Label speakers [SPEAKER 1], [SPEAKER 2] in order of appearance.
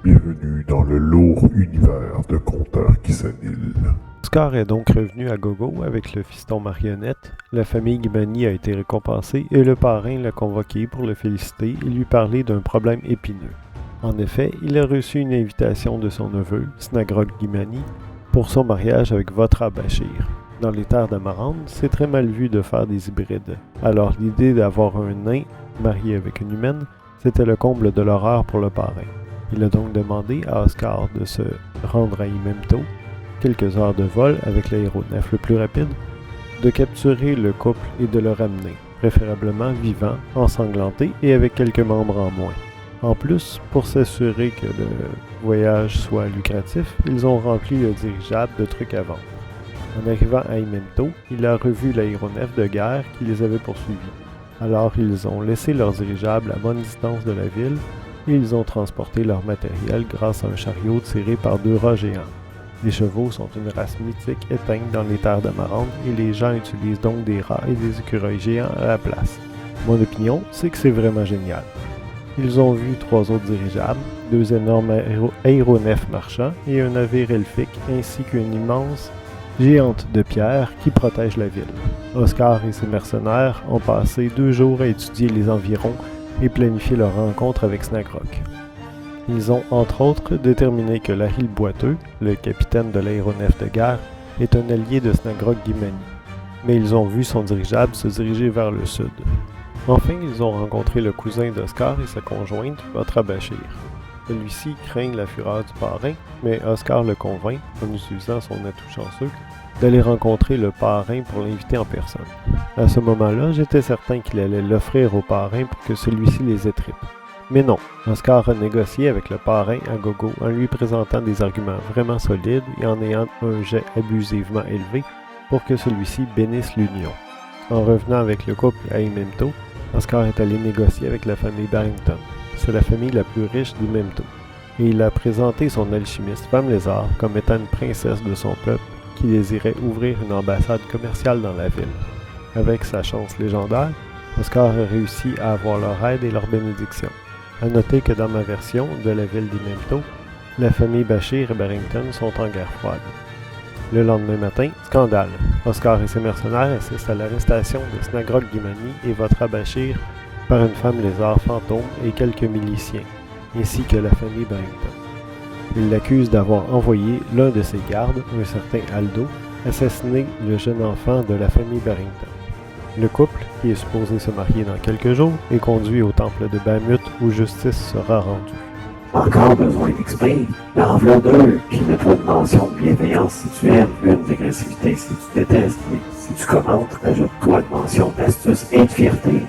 [SPEAKER 1] Bienvenue dans le lourd univers de Conteur qui s'annule.
[SPEAKER 2] Oscar est donc revenu à Gogo avec le fiston marionnette. La famille Gimani a été récompensée et le parrain l'a convoqué pour le féliciter et lui parler d'un problème épineux. En effet, il a reçu une invitation de son neveu, Snagrog Gimani, pour son mariage avec Votra Bashir. Dans les terres d'Amarande, c'est très mal vu de faire des hybrides. Alors l'idée d'avoir un nain marié avec une humaine, c'était le comble de l'horreur pour le parrain. Il a donc demandé à Oscar de se rendre à Imemto, quelques heures de vol avec l'aéronef le plus rapide, de capturer le couple et de le ramener, préférablement vivant, ensanglanté et avec quelques membres en moins. En plus, pour s'assurer que le voyage soit lucratif, ils ont rempli le dirigeable de trucs à vendre. En arrivant à Imemto, il a revu l'aéronef de guerre qui les avait poursuivis. Alors ils ont laissé leur dirigeable à bonne distance de la ville et ils ont transporté leur matériel grâce à un chariot tiré par 2 rats géants. Les chevaux sont une race mythique éteinte dans les terres d'Amarande et les gens utilisent donc des rats et des écureuils géants à la place. Mon opinion, c'est que c'est vraiment génial. Ils ont vu 3 autres dirigeables, 2 énormes aéronefs marchands et un navire elfique ainsi qu'une immense géante de pierre qui protège la ville. Oscar et ses mercenaires ont passé 2 jours à étudier les environs et planifier leur rencontre avec Snagrog. Ils ont entre autres déterminé que Larry le Boiteux, le capitaine de l'aéronef de guerre, est un allié de Snagrog Gimani, mais ils ont vu son dirigeable se diriger vers le sud. Enfin, ils ont rencontré le cousin d'Oscar et sa conjointe, Votra Bashir. Celui-ci craint la fureur du parrain, mais Oscar le convainc, en utilisant son atout chanceux, d'aller rencontrer le parrain pour l'inviter en personne. À ce moment-là, j'étais certain qu'il allait l'offrir au parrain pour que celui-ci les étripe. Mais non, Oscar a négocié avec le parrain à Gogo en lui présentant des arguments vraiment solides et en ayant un jet abusivement élevé pour que celui-ci bénisse l'union. En revenant avec le couple à Imemto, Oscar est allé négocier avec la famille Barrington. C'est la famille la plus riche d'Imemto. Et il a présenté son alchimiste Femme Lézard comme étant une princesse de son peuple qui désirait ouvrir une ambassade commerciale dans la ville. Avec sa chance légendaire, Oscar a réussi à avoir leur aide et leur bénédiction. À noter que dans ma version de la ville d'Imemto, la famille Bashir et Barrington sont en guerre froide. Le lendemain matin, scandale. Oscar et ses mercenaires assistent à l'arrestation de Snagrog Gimani et Votra Bashir par une femme lézard fantôme et quelques miliciens, ainsi que la famille Barrington. Ils l'accusent d'avoir envoyé l'un de ses gardes, un certain Aldo, assassiner le jeune enfant de la famille Barrington. Le couple, qui est supposé se marier dans quelques jours, est conduit au temple de Bahamut où justice sera rendue.
[SPEAKER 3] Encore besoin d'exprimer. L'enveloppe 2, puis mets-toi une mention de bienveillance si tu aimes, une d'agressivité si tu détestes, et si tu commentes, ajoute-toi une mention d'astuce et de fierté.